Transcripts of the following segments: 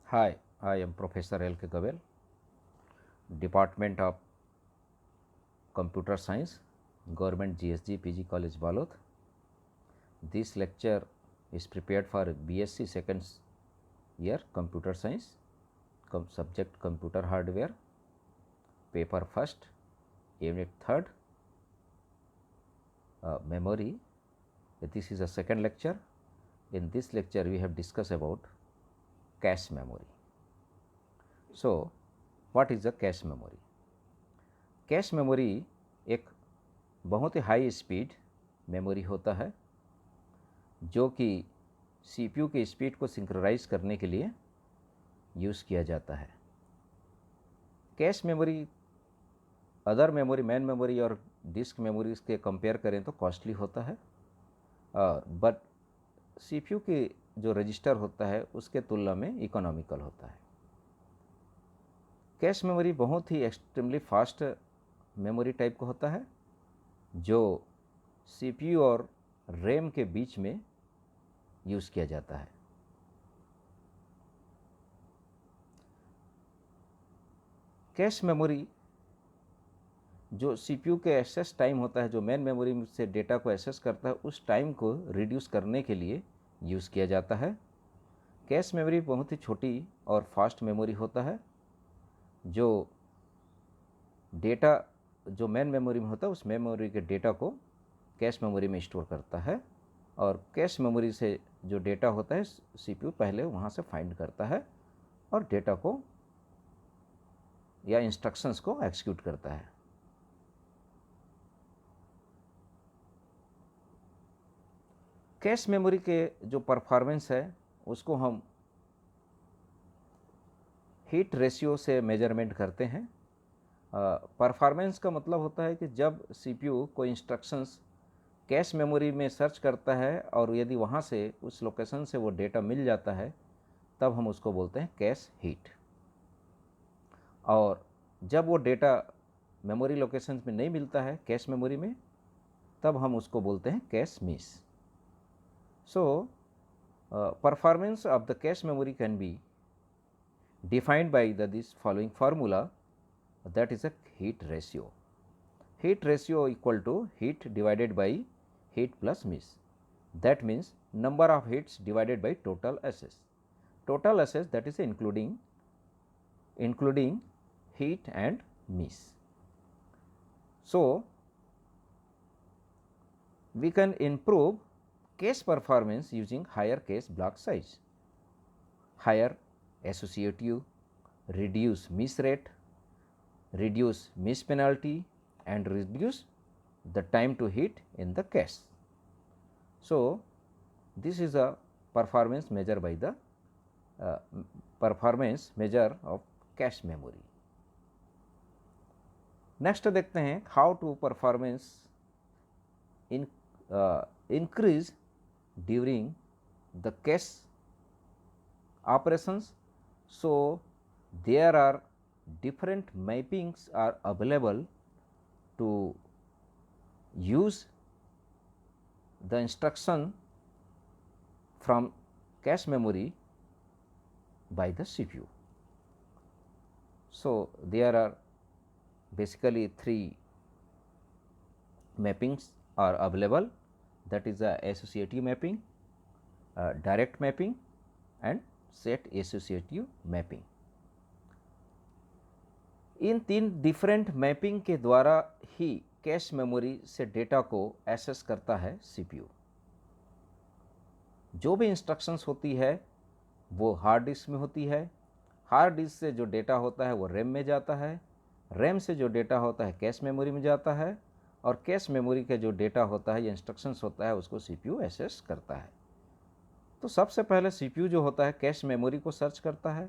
Hi, I am Professor L. K. Gavel, Department of Computer Science, Government GSG PG College Balod. This lecture is prepared for BSc second year Computer Science, subject Computer Hardware, paper first, unit third, memory. This is a second lecture. In this lecture, we have discussed about cache memory. So, what is the cache memory? Cache memory एक बहुत ही high speed memory होता है जो कि CPU के speed को synchronise करने के लिए यूज़ किया जाता है। Cache memory other memory man memory और डिस्क मेमोरीज के कंपेयर करें तो कॉस्टली होता है, बट सीपीयू के जो रजिस्टर होता है उसके तुलना में इकोनॉमिकल होता है। कैश मेमोरी बहुत ही एक्सट्रीमली फास्ट मेमोरी टाइप का होता है जो सीपीयू और रैम के बीच में यूज़ किया जाता है। कैश मेमोरी जो सीपीयू के एक्सेस टाइम होता है, जो मेन मेमोरी से डेटा को एक्सेस करता है, उस टाइम को रिड्यूस करने के लिए यूज़ किया जाता है। कैश मेमोरी बहुत ही छोटी और फास्ट मेमोरी होता है जो डेटा जो मेन मेमोरी में होता है उस मेमोरी के डेटा को कैश मेमोरी में स्टोर करता है और कैश मेमोरी से जो डेटा होता है सीपीयू पहले वहाँ से फाइंड करता है और डेटा को या इंस्ट्रक्शंस को एग्जीक्यूट करता है। कैश मेमोरी के जो परफॉर्मेंस है उसको हम हीट रेशियो से मेजरमेंट करते हैं। परफॉर्मेंस का मतलब होता है कि जब सीपीयू कोई इंस्ट्रक्शंस कैश मेमोरी में सर्च करता है और यदि वहाँ से उस लोकेशन से वो डेटा मिल जाता है तब हम उसको बोलते हैं कैश हीट, और जब वो डेटा मेमोरी लोकेशन में नहीं मिलता है कैश मेमोरी में तब हम उसको बोलते हैं cache miss. So performance of the cache memory can be defined by this following formula, that is a heat ratio. Heat ratio equal to heat divided by heat plus miss. That means number of hits divided by total access. Total access, that is including heat and miss. So, we can improve cache performance using higher cache block size, higher associative, reduce miss rate, reduce miss penalty and reduce the time to hit in the cache. So, this is a performance measure by the performance measure of cache memory. Next देखते हैं how to performance increase during the cache operations. So, there are different mappings are available to use the instruction from cache memory by the CPU. So, there are basically three mappings are available, that is the associative mapping, direct mapping and set associative mapping. इन तीन different mapping के द्वारा ही cache memory से data को access करता है CPU. जो भी instructions होती है वो हार्ड डिस्क में होती है, हार्ड डिस्क से जो डेटा होता है वो रैम में जाता है, रैम से जो डेटा होता है कैश मेमोरी में जाता है और कैश मेमोरी का जो डेटा होता है या इंस्ट्रक्शंस होता है उसको सीपीयू एक्सेस करता है। तो सबसे पहले सीपीयू जो होता है कैश मेमोरी को सर्च करता है,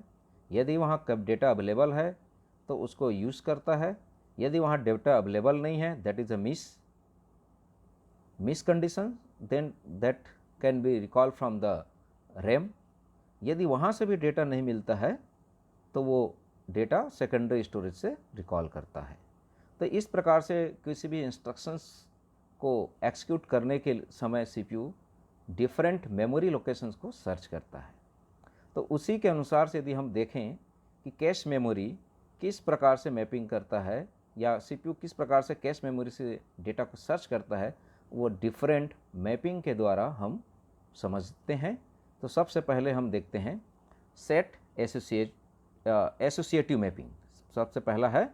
यदि वहाँ कब डेटा अवेलेबल है तो उसको यूज़ करता है, यदि वहाँ डेटा अवेलेबल नहीं है that is a miss condition, then that can be recall from the RAM. यदि वहाँ से भी डेटा नहीं मिलता है तो वो डेटा सेकेंडरी स्टोरेज से रिकॉल करता है। तो इस प्रकार से किसी भी इंस्ट्रक्शंस को एक्सिक्यूट करने के समय सीपीयू डिफरेंट मेमोरी लोकेशंस को सर्च करता है। तो उसी के अनुसार से यदि हम देखें कि कैश मेमोरी किस प्रकार से मैपिंग करता है या सीपीयू किस प्रकार से कैश मेमोरी से डेटा को सर्च करता है, वो डिफरेंट मैपिंग के द्वारा हम समझते हैं। तो सबसे पहले हम देखते हैं सेट एसोसिएटिव मैपिंग। सबसे पहला है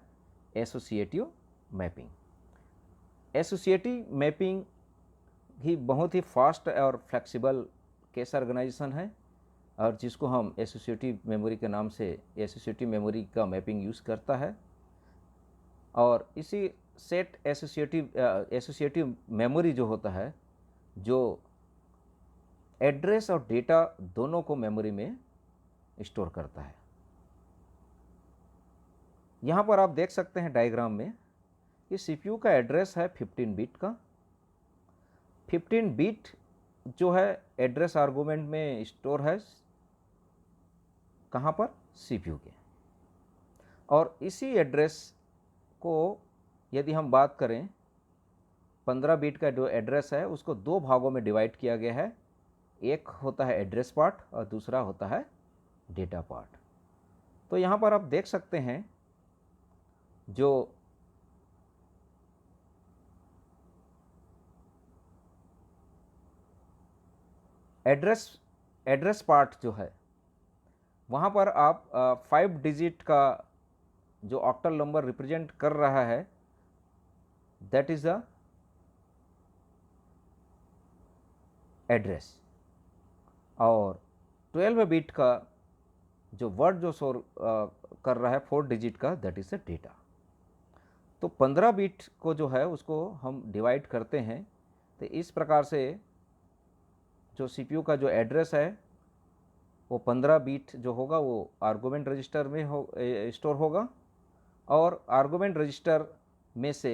एसोसिएटिव मैपिंग। एसोसिएटिव मैपिंग ही बहुत ही फास्ट और फ्लेक्सिबल कैश ऑर्गेनाइजेशन है और जिसको हम एसोसिएटिव मेमोरी के नाम से एसोसिएटिव मेमोरी का मैपिंग यूज़ करता है। और इसी सेट एसोसिएटिव मेमोरी जो होता है, जो एड्रेस और डेटा दोनों को मेमोरी में स्टोर करता है। यहाँ पर आप देख सकते हैं डायग्राम में कि सीपीयू का एड्रेस है 15 बिट का। 15 बिट जो है एड्रेस आर्गुमेंट में स्टोर है कहाँ पर, सीपीयू के। और इसी एड्रेस को यदि हम बात करें 15 बिट का जो एड्रेस है उसको दो भागों में डिवाइड किया गया है। एक होता है एड्रेस पार्ट और दूसरा होता है डेटा पार्ट। तो यहाँ पर आप देख सकते हैं जो एड्रेस पार्ट जो है वहाँ पर आप 5 डिजिट का जो ऑक्टल नंबर रिप्रेजेंट कर रहा है दैट इज द एड्रेस, और 12 बिट का जो वर्ड जो शोर कर रहा है 4 डिजिट का दैट इज द डेटा। तो 15 बिट को जो है उसको हम डिवाइड करते हैं। तो इस प्रकार से जो सीपीयू का जो एड्रेस है वो 15 बिट जो होगा वो आर्गुमेंट रजिस्टर में स्टोर होगा और आर्गुमेंट रजिस्टर में से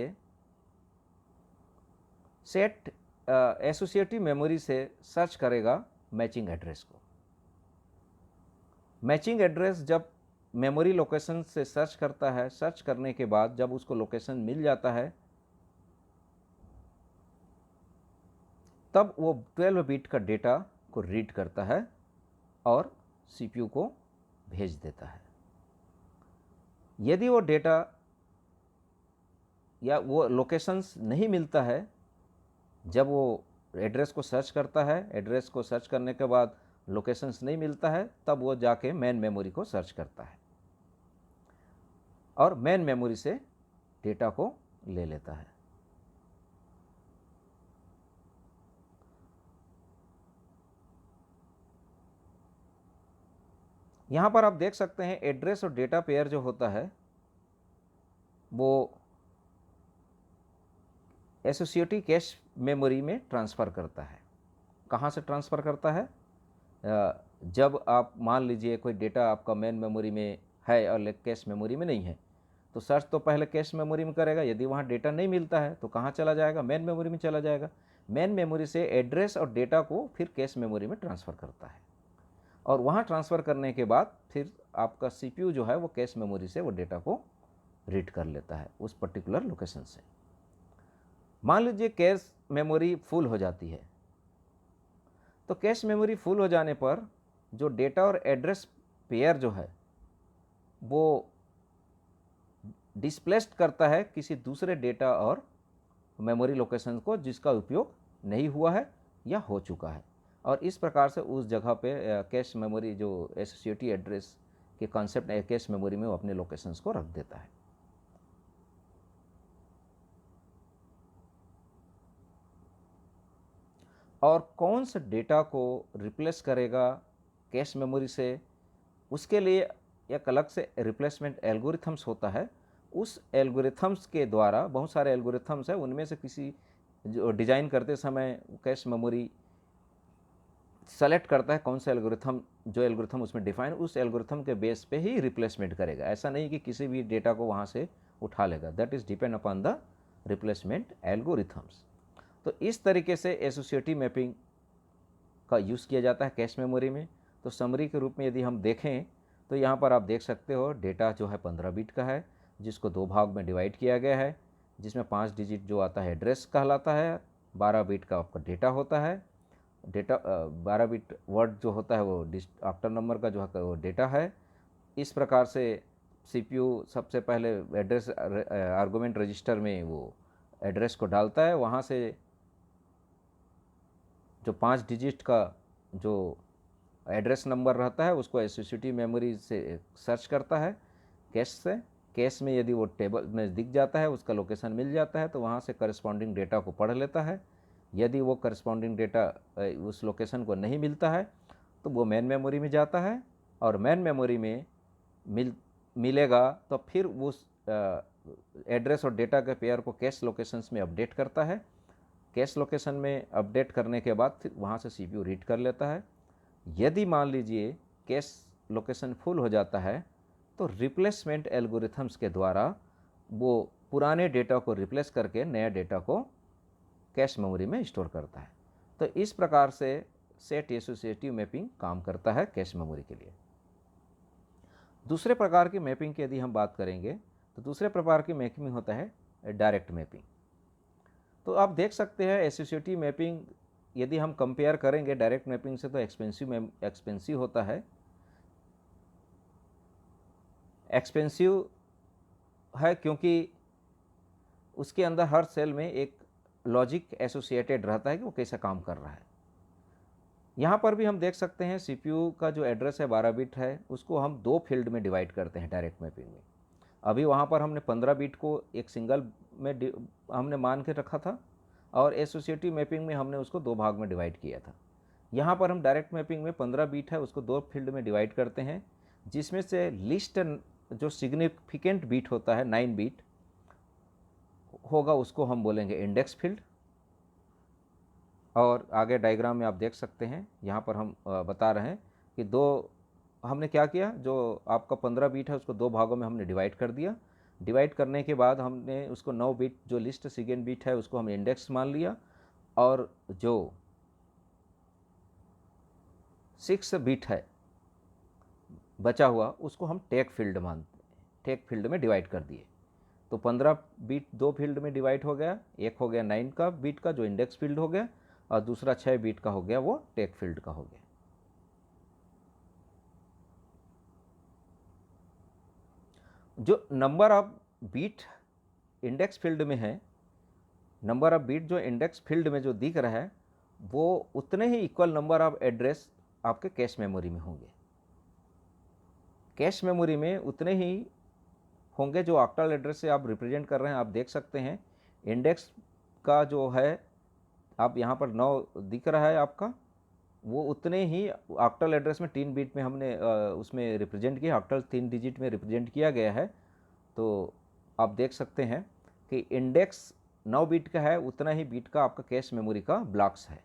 सेट एसोसिएटिव मेमोरी से सर्च करेगा मैचिंग एड्रेस को। मैचिंग एड्रेस जब मेमोरी लोकेशन से सर्च करता है, सर्च करने के बाद जब उसको लोकेशन मिल जाता है तब वो 12 बिट का डेटा को रीड करता है और सीपीयू को भेज देता है। यदि वो डेटा या वो लोकेशंस नहीं मिलता है, जब वो एड्रेस को सर्च करता है, एड्रेस को सर्च करने के बाद लोकेशंस नहीं मिलता है, तब वो जाके मेन मेमोरी को सर्च करता है और मेन मेमोरी से डेटा को ले लेता है। यहाँ पर आप देख सकते हैं एड्रेस और डेटा पेयर जो होता है वो एसोसिएटिव कैश मेमोरी में ट्रांसफ़र करता है। कहाँ से ट्रांसफ़र करता है, जब आप मान लीजिए कोई डेटा आपका मेन मेमोरी में है और कैश मेमोरी में नहीं है तो सर्च तो पहले कैश मेमोरी में करेगा। यदि वहाँ डेटा नहीं मिलता है तो कहाँ चला जाएगा, मेन मेमोरी में चला जाएगा। मेन मेमोरी से एड्रेस और डेटा को फिर कैश मेमोरी में ट्रांसफ़र करता है और वहाँ ट्रांसफ़र करने के बाद फिर आपका सीपीयू जो है वो कैश मेमोरी से वो डेटा को रीड कर लेता है उस पर्टिकुलर लोकेशन से। मान लीजिए कैश मेमोरी फुल हो जाती है, तो कैश मेमोरी फुल हो जाने पर जो डेटा और एड्रेस पेयर जो है वो डिस्प्लेस्ड करता है किसी दूसरे डेटा और मेमोरी लोकेशन को जिसका उपयोग नहीं हुआ है या हो चुका है, और इस प्रकार से उस जगह पे कैश मेमोरी जो एसोसिएटिव एड्रेस के कॉन्सेप्ट कैश मेमोरी में वो अपने लोकेशंस को रख देता है। और कौन सा डेटा को रिप्लेस करेगा कैश मेमोरी से, उसके लिए एक अलग से रिप्लेसमेंट एल्गोरिथम्स होता है। उस एल्गोरिथम्स के द्वारा बहुत सारे एल्गोरिथम्स है, उनमें से किसी जो डिज़ाइन करते समय कैश मेमोरी सेलेक्ट करता है कौन सा एल्गोरिथम, जो एल्गोरिथम उसमें डिफाइन उस एल्गोरिथम के बेस पे ही रिप्लेसमेंट करेगा। ऐसा नहीं कि किसी भी डेटा को वहाँ से उठा लेगा, that is depend upon the replacement algorithms. तो इस तरीके से एसोसिएटिव मैपिंग का यूज़ किया जाता है कैश मेमोरी में। तो समरी के रूप में यदि हम देखें तो यहाँ पर आप देख सकते हो डेटा जो है 15 बिट का है जिसको दो भाग में डिवाइड किया गया है, जिसमें 5 डिजिट जो आता है एड्रेस कहलाता है, 12 बिट का आपका डेटा होता है डेटा 12 बिट वर्ड जो होता है वो आफ्टर नंबर का जो है वो डेटा है। इस प्रकार से सीपीयू सबसे पहले एड्रेस आर्गुमेंट रजिस्टर में वो एड्रेस को डालता है, वहाँ से जो 5 डिजिट का जो एड्रेस नंबर रहता है उसको एसोसिएटिव मेमोरी से सर्च करता है कैश से। कैश में यदि वो टेबल में दिख जाता है, उसका लोकेशन मिल जाता है, तो वहाँ से करस्पॉन्डिंग डेटा को पढ़ लेता है। यदि वो करस्पॉन्डिंग डेटा उस लोकेशन को नहीं मिलता है तो वो मेन मेमोरी में जाता है, और मेन मेमोरी में मिलेगा तो फिर उस एड्रेस और डेटा के पेयर को कैश लोकेशंस में अपडेट करता है। कैश लोकेशन में अपडेट करने के बाद फिर वहाँ से सीपीयू रीड कर लेता है। यदि मान लीजिए कैश लोकेशन फुल हो जाता है तो रिप्लेसमेंट एल्गोरिथम्स के द्वारा वो पुराने डेटा को रिप्लेस करके नया डेटा को कैश मेमोरी में स्टोर करता है। तो इस प्रकार से सेट एसोसिएटिव मैपिंग काम करता है कैश मेमोरी के लिए। दूसरे प्रकार की मैपिंग की यदि हम बात करेंगे तो दूसरे प्रकार की मैपिंग होता है डायरेक्ट मैपिंग। तो आप देख सकते हैं एसोसिएटिव मैपिंग यदि हम कंपेयर करेंगे डायरेक्ट मैपिंग से तो एक्सपेंसिव होता है। एक्सपेंसिव है क्योंकि उसके अंदर हर सेल में एक लॉजिक एसोसिएटेड रहता है कि वो कैसा काम कर रहा है। यहाँ पर भी हम देख सकते हैं सीपीयू का जो एड्रेस है 12 बिट है, उसको हम 2 फील्ड में डिवाइड करते हैं डायरेक्ट मैपिंग में। अभी वहाँ पर हमने 15 बिट को एक सिंगल में हमने मान के रखा था, और एसोसिएटिव मैपिंग में हमने उसको 2 भाग में डिवाइड किया था। यहाँ पर हम डायरेक्ट मैपिंग में 15 बिट है उसको 2 फील्ड में डिवाइड करते हैं, जिसमें से लिस्ट जो सिग्निफिकेंट बिट होता है 9 बिट होगा उसको हम बोलेंगे इंडेक्स फील्ड। और आगे डायग्राम में आप देख सकते हैं, यहाँ पर हम बता रहे हैं कि हमने क्या किया, जो आपका 15 बिट है उसको 2 भागों में हमने डिवाइड कर दिया। डिवाइड करने के बाद हमने उसको 9 बिट जो लिस्ट सिग्निफिकेंट बिट है उसको हम इंडेक्स मान लिया, और जो 6 बिट है बचा हुआ उसको हम टेक फील्ड मानते हैं, टेक फील्ड में डिवाइड कर दिए। तो 15 बिट 2 फील्ड में डिवाइड हो गया, एक हो गया 9 का बिट का जो इंडेक्स फील्ड हो गया, और दूसरा 6 बिट का हो गया वो टेक फील्ड का हो गया। जो number of bit index field में है, नंबर ऑफ बिट जो इंडेक्स फील्ड में जो दिख रहा है वो उतने ही इक्वल नंबर ऑफ एड्रेस आपके कैश मेमोरी में होंगे। कैश मेमोरी में उतने ही होंगे जो ऑक्टल एड्रेस से आप रिप्रेजेंट कर रहे हैं। आप देख सकते हैं इंडेक्स का जो है आप यहाँ पर 9 दिख रहा है आपका, वो उतने ही ऑक्टल एड्रेस में 3 बिट में हमने उसमें रिप्रेजेंट किया, ऑक्टल 3 डिजिट में रिप्रेजेंट किया गया है। तो आप देख सकते हैं कि इंडेक्स 9 बिट का है, उतना ही बिट का आपका कैश मेमोरी का ब्लॉक्स है।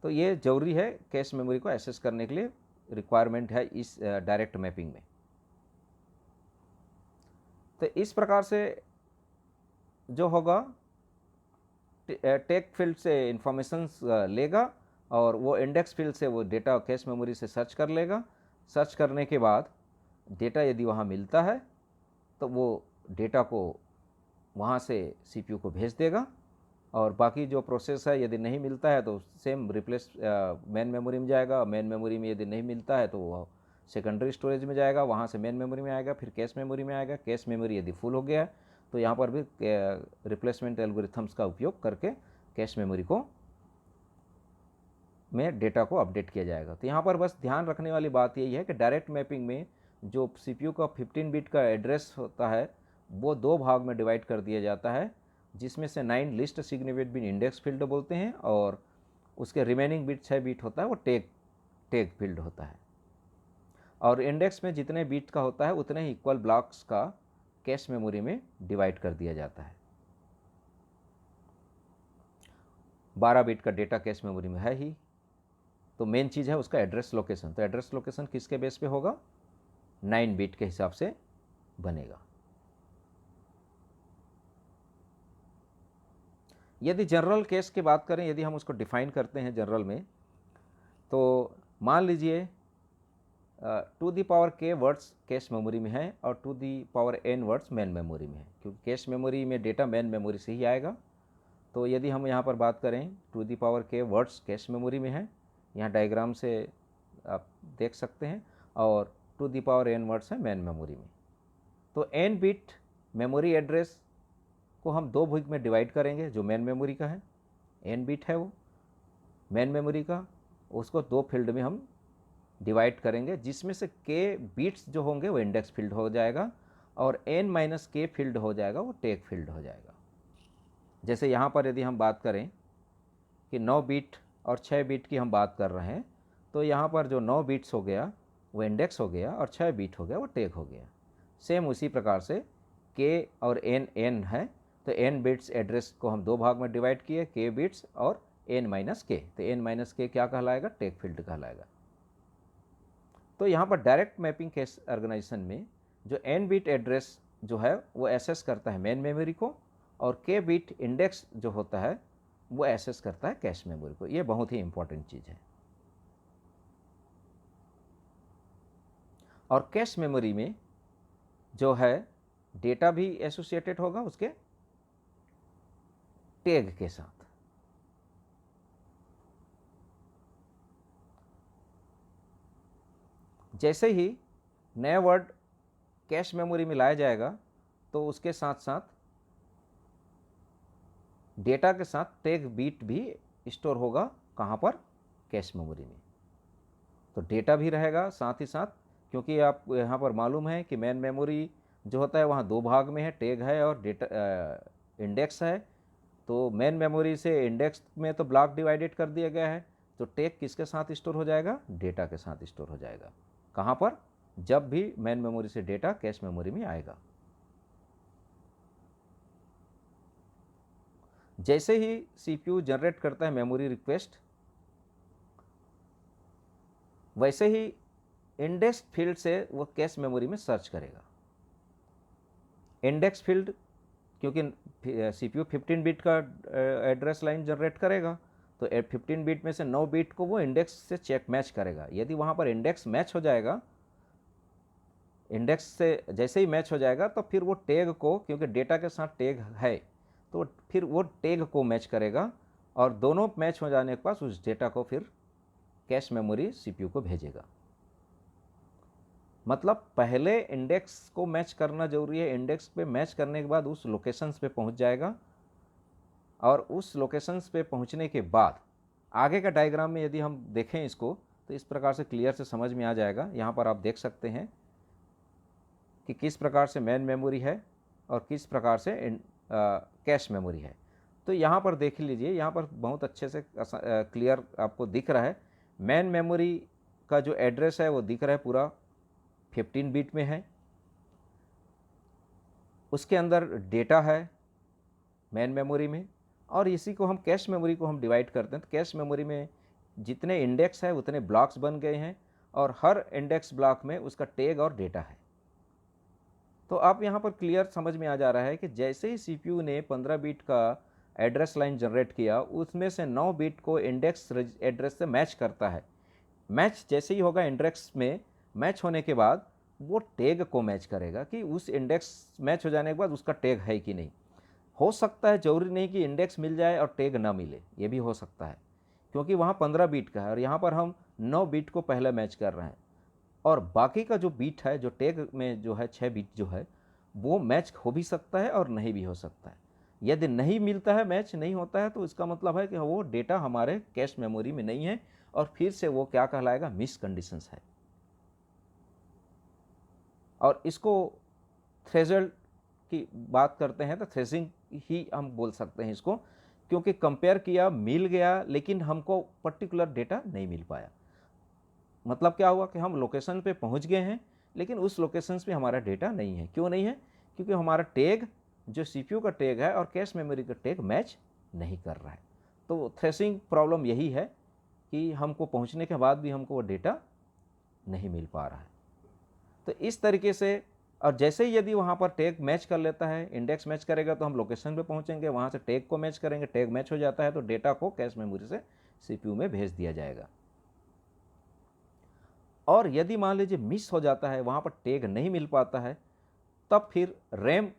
तो ये जरूरी है कैश मेमोरी को एक्सेस करने के लिए, रिक्वायरमेंट है इस डायरेक्ट मैपिंग में। तो इस प्रकार से जो होगा टेक फील्ड से इंफॉर्मेशन लेगा, और वो इंडेक्स फील्ड से वो डेटा कैश मेमोरी से सर्च कर लेगा। सर्च करने के बाद डेटा यदि वहाँ मिलता है तो वो डेटा को वहाँ से सीपीयू को भेज देगा, और बाकी जो प्रोसेस है यदि नहीं मिलता है तो सेम रिप्लेस मेन मेमोरी में जाएगा। मेन मेमोरी में यदि नहीं मिलता है तो वो सेकेंडरी स्टोरेज में जाएगा, वहाँ से मेन मेमोरी में आएगा, फिर कैश मेमोरी में आएगा। कैश मेमोरी यदि फुल हो गया है तो यहाँ पर भी रिप्लेसमेंट एल्गोरिथम्स का उपयोग करके कैश मेमोरी को में डेटा को अपडेट किया जाएगा। तो यहाँ पर बस ध्यान रखने वाली बात यही है कि डायरेक्ट मैपिंग में जो सीपीयू का 15 बिट का एड्रेस होता है वो 2 भाग में डिवाइड कर दिया जाता है, जिसमें से 9 least significant bit index field बोलते हैं, और उसके रिमेनिंग बिट 6 बिट होता है वो टेक फील्ड होता है। और इंडेक्स में जितने बिट का होता है उतने ही इक्वल ब्लॉक्स का कैश मेमोरी में डिवाइड कर दिया जाता है। 12 बिट का डेटा कैश मेमोरी में है ही, तो मेन चीज़ है उसका एड्रेस लोकेशन। तो एड्रेस लोकेशन किसके बेस पे होगा, 9 बिट के हिसाब से बनेगा। यदि जनरल केस की बात करें, यदि हम उसको डिफाइन करते हैं जनरल में, तो मान लीजिए two the power k words cache memory में है और two the power n words main memory में है, क्योंकि कैश मेमोरी में डेटा मेन मेमोरी से ही आएगा। तो यदि हम यहाँ पर बात करें two the power k words cache memory में है, यहाँ डायग्राम से आप देख सकते हैं, और two the power n words है मेन मेमोरी में। तो n बिट मेमोरी एड्रेस को हम दो भाग में डिवाइड करेंगे, जो मेन मेमोरी का है n बिट है वो मेन मेमोरी का, उसको दो फील्ड में हम डिवाइड करेंगे, जिसमें से k बिट्स जो होंगे वो इंडेक्स फील्ड हो जाएगा और n माइनस k फील्ड हो जाएगा वो टेक फील्ड हो जाएगा। जैसे यहाँ पर यदि हम बात करें कि 9 बिट और 6 बिट की हम बात कर रहे हैं, तो यहाँ पर जो 9 बिट्स हो गया वो इंडेक्स हो गया और 6 बिट हो गया वो टेक हो गया। सेम उसी प्रकार से k और n है, तो n बिट्स एड्रेस को हम दो भाग में डिवाइड किए, k बिट्स और n माइनस k, तो n माइनस k क्या कहलाएगा, टेक फील्ड कहलाएगा। तो यहाँ पर डायरेक्ट मैपिंग केस ऑर्गेनाइजेशन में जो n बिट एड्रेस जो है वो एक्सेस करता है मेन मेमोरी को, और k बिट इंडेक्स जो होता है वो एक्सेस करता है कैश मेमोरी को। ये बहुत ही इंपॉर्टेंट चीज़ है। और कैश मेमोरी में जो है डेटा भी एसोसिएटेड होगा उसके टैग के साथ। जैसे ही नया वर्ड कैश मेमोरी में लाया जाएगा तो उसके साथ साथ डेटा के साथ टैग बिट भी स्टोर होगा, कहाँ पर, कैश मेमोरी में। तो डेटा भी रहेगा साथ ही साथ, क्योंकि आप यहाँ पर मालूम है कि मेन मेमोरी जो होता है वहाँ दो भाग में है, टैग है और डेटा इंडेक्स है। तो मेन मेमोरी से इंडेक्स में तो ब्लॉक डिवाइडेड कर दिया गया है, तो टैग किसके साथ स्टोर हो जाएगा, डेटा के साथ स्टोर हो जाएगा। कहाँ पर, जब भी मेन मेमोरी से डेटा कैश मेमोरी में आएगा। जैसे ही सीपीयू जनरेट करता है मेमोरी रिक्वेस्ट, वैसे ही इंडेक्स फील्ड से वो कैश मेमोरी में सर्च करेगा। इंडेक्स फील्ड, क्योंकि सीपीयू 15 बिट का एड्रेस लाइन जनरेट करेगा, तो 15 बिट में से 9 बिट को वो इंडेक्स से चेक मैच करेगा। यदि वहाँ पर इंडेक्स मैच हो जाएगा, इंडेक्स से जैसे ही मैच हो जाएगा तो फिर वो टैग को, क्योंकि डेटा के साथ टैग है, तो फिर वो टैग को मैच करेगा और दोनों मैच हो जाने के बाद उस डेटा को फिर कैश मेमोरी सीपीयू को भेजेगा। मतलब पहले इंडेक्स को मैच करना जरूरी है, इंडेक्स पे मैच करने के बाद उस लोकेशंस पे पहुंच जाएगा, और उस लोकेशंस पे पहुंचने के बाद आगे का डायग्राम में यदि हम देखें इसको तो इस प्रकार से क्लियर से समझ में आ जाएगा। यहाँ पर आप देख सकते हैं कि किस प्रकार से मेन मेमोरी है और किस प्रकार से कैश मेमोरी है। तो यहाँ पर देख लीजिए, यहाँ पर बहुत अच्छे से क्लियर आपको दिख रहा है। मेन मेमोरी का जो एड्रेस है वो दिख रहा है पूरा 15 बिट में है, उसके अंदर डेटा है मेन मेमोरी में, और इसी को हम कैश मेमोरी को हम डिवाइड करते हैं। तो कैश मेमोरी में जितने इंडेक्स है उतने ब्लॉक्स बन गए हैं, और हर इंडेक्स ब्लॉक में उसका टैग और डेटा है। तो आप यहाँ पर क्लियर समझ में आ जा रहा है कि जैसे ही सीपीयू ने 15 बिट का एड्रेस लाइन जनरेट किया, उसमें से 9 बिट को इंडेक्स एड्रेस से मैच करता है। मैच जैसे ही होगा, इंडेक्स में मैच होने के बाद वो टैग को मैच करेगा कि उस इंडेक्स मैच हो जाने के बाद उसका टैग है कि नहीं। हो सकता है, जरूरी नहीं कि इंडेक्स मिल जाए और टैग ना मिले, ये भी हो सकता है, क्योंकि वहाँ 15 बिट का है और यहाँ पर हम 9 बिट को पहले मैच कर रहे हैं, और बाकी का जो बीट है, जो टैग में जो है 6 बिट जो है, वो मैच हो भी सकता है और नहीं भी हो सकता है। यदि नहीं मिलता है, मैच नहीं होता है, तो इसका मतलब है कि वो डेटा हमारे कैश मेमोरी में नहीं है, और फिर से वो क्या कहलाएगा, मिस कंडीशंस है। और इसको थ्रेशोल्ड की बात करते हैं तो थ्रेशिंग ही हम बोल सकते हैं इसको, क्योंकि कंपेयर किया, मिल गया, लेकिन हमको पर्टिकुलर डेटा नहीं मिल पाया। मतलब क्या हुआ कि हम लोकेशन पे पहुंच गए हैं, लेकिन उस लोकेशंस पे हमारा डेटा नहीं है। क्यों नहीं है? क्योंकि हमारा टैग, जो सीपीयू का टैग है और कैश मेमोरी का टैग मैच नहीं कर रहा है। तो थ्रेशिंग प्रॉब्लम यही है कि हमको पहुंचने के बाद भी हमको वो डेटा नहीं मिल पा रहा है। तो इस तरीके से, और जैसे ही यदि वहाँ पर टैग मैच कर लेता है, इंडेक्स मैच करेगा, तो हम लोकेशन पे पहुँचेंगे, वहाँ से टैग को मैच करेंगे, टैग मैच हो जाता है तो डेटा को कैश मेमोरी से सीपीयू में भेज दिया जाएगा। और यदि मान लीजिए मिस हो जाता है, वहाँ पर टैग नहीं मिल पाता है, तब फिर रैम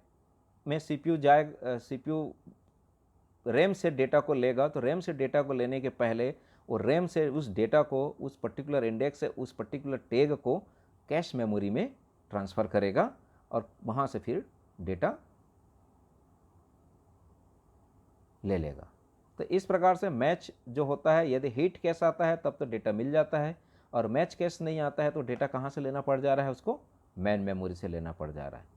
में सीपीयू रैम से डेटा को लेगा। तो रैम से डेटा को लेने के पहले वो रैम से उस डेटा को, उस पर्टिकुलर इंडेक्स से उस पर्टिकुलर टैग को कैश मेमोरी में ट्रांसफ़र करेगा और वहाँ से फिर डेटा ले लेगा। तो इस प्रकार से मैच जो होता है, यदि हिट कैश आता है तब तो डेटा मिल जाता है, और मैच कैश नहीं आता है तो डेटा कहाँ से लेना पड़ जा रहा है, उसको मेन मेमोरी से लेना पड़ जा रहा है।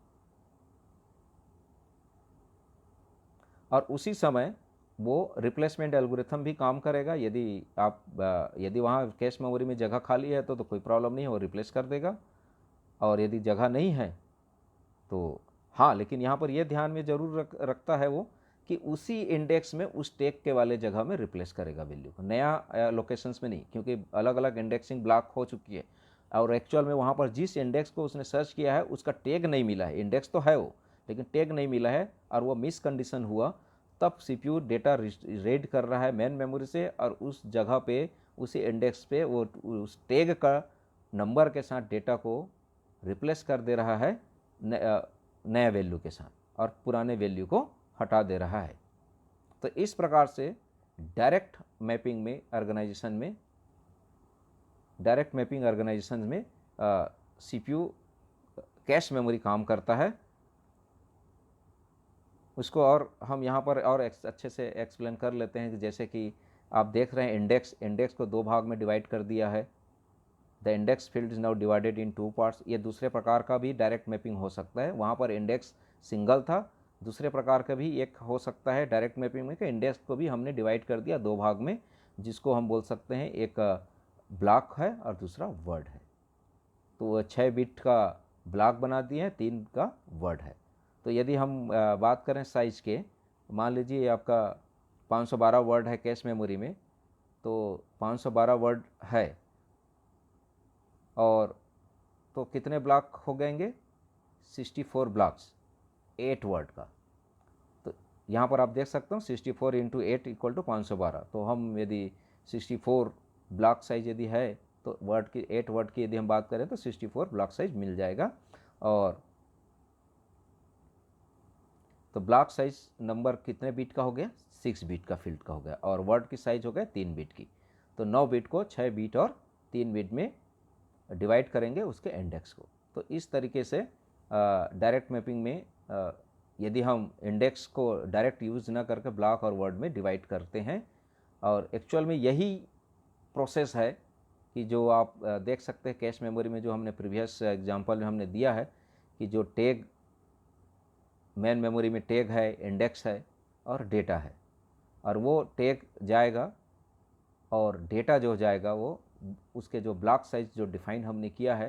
और उसी समय वो रिप्लेसमेंट एल्गोरिथम भी काम करेगा। यदि वहाँ कैश मेमोरी में जगह खाली है तो कोई प्रॉब्लम नहीं है, वो रिप्लेस कर देगा। और यदि जगह नहीं है तो हाँ, लेकिन यहाँ पर ये ध्यान में ज़रूर रखता है वो कि उसी इंडेक्स में उस टैग के वाले जगह में रिप्लेस करेगा वैल्यू को, नया लोकेशंस में नहीं, क्योंकि अलग अलग इंडेक्सिंग ब्लॉक हो चुकी है और एक्चुअल में वहाँ पर जिस इंडेक्स को उसने सर्च किया है उसका टैग नहीं मिला है। इंडेक्स तो है वो, लेकिन टैग नहीं मिला है और वो मिस कंडीशन हुआ, तब सीपीयू डेटा रीड कर रहा है मेन मेमोरी से और उस जगह पे, उसी इंडेक्स पे वो उस टैग का नंबर के साथ डेटा को रिप्लेस कर दे रहा है नया वैल्यू के साथ और पुराने वैल्यू को हटा दे रहा है। तो इस प्रकार से डायरेक्ट मैपिंग ऑर्गेनाइजेशन में सीपीयू कैश मेमोरी काम करता है। उसको और हम यहाँ पर और अच्छे से एक्सप्लेन कर लेते हैं कि जैसे कि आप देख रहे हैं इंडेक्स को दो भाग में डिवाइड कर दिया है। The index field is now divided in 2 parts. ये दूसरे प्रकार का भी डायरेक्ट मैपिंग हो सकता है। वहाँ पर इंडेक्स सिंगल था, दूसरे प्रकार का भी एक हो सकता है डायरेक्ट मैपिंग में कि इंडेक्स को भी हमने डिवाइड कर दिया 2 भाग में, जिसको हम बोल सकते हैं एक ब्लॉक है और दूसरा वर्ड है। तो वह 6 बिट का ब्लॉक बना दिए हैं, 3 का वर्ड है। तो यदि हम बात करें साइज के, मान लीजिए आपका 512 वर्ड है कैश मेमोरी में, तो 512 वर्ड है और तो कितने ब्लॉक हो गएंगे, 64 ब्लॉक्स 8 वर्ड का। तो यहाँ पर आप देख सकते हो 64 इंटू 8 इक्वल टू 512। तो हम यदि 64 ब्लॉक साइज यदि है तो 8 वर्ड की यदि हम बात करें तो 64 ब्लॉक साइज मिल जाएगा। और तो ब्लॉक साइज नंबर कितने बिट का हो गया, 6 बिट का फील्ड का हो गया, और वर्ड की साइज हो गया 3 बिट की। तो 9 बिट को 6 बिट और 3 बिट में डिवाइड करेंगे उसके इंडेक्स को। तो इस तरीके से डायरेक्ट मैपिंग में यदि हम इंडेक्स को डायरेक्ट यूज़ ना करके ब्लॉक और वर्ड में डिवाइड करते हैं, और एक्चुअल में यही प्रोसेस है कि जो आप देख सकते हैं कैश मेमोरी में, जो हमने प्रीवियस एग्जांपल में हमने दिया है कि जो टैग मेन मेमोरी में टैग है, इंडेक्स है और डेटा है, और वो टैग जाएगा और डेटा जो जाएगा वो उसके जो ब्लॉक साइज जो डिफाइन हमने किया है